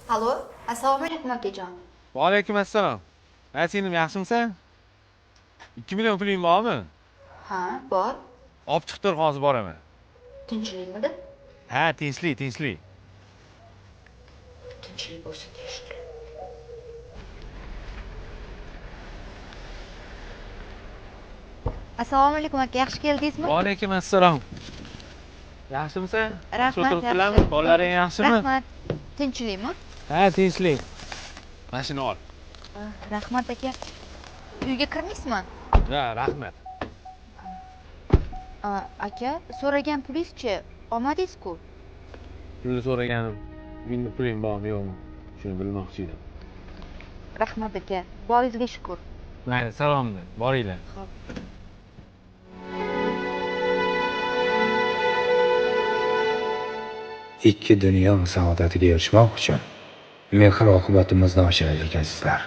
Alo, assalomu alaykum akajon. Va alaykum assalom. Singlim yaxshimisan? 2 million puling bormi? Ha, bor. Olib chiqtir, hozir boraman. Tinchlikmidi? Ha, tinchlik. Tinchlik bo'lsa tinchlik. Assalomu alaykum aka, yaxshi keldingizmi? Va alaykum assalom. Yaxshimisan? Rahmat, O'tiribsizlarmi? Bolalaring yaxshimi? Rahmat. Tinchlikmi? Ha, tinchlik. Mashina ol. Rahmat aka. Uyga kirmaysizmi? Ha, rahmat. Aka, so'ragan pulingiz-chi, olmadingiz-ku? Pulni so'raganim, menda puling bormi, yo'qmi? Shuni bilmoqchi edim. Rahmat aka. Boringizga shukr. Mayli, salomni. Boringlar. Xo'p. Ikki dunyo saodatiga erishmoq uchun mehr oqibatimizni oshiraylik azizlar.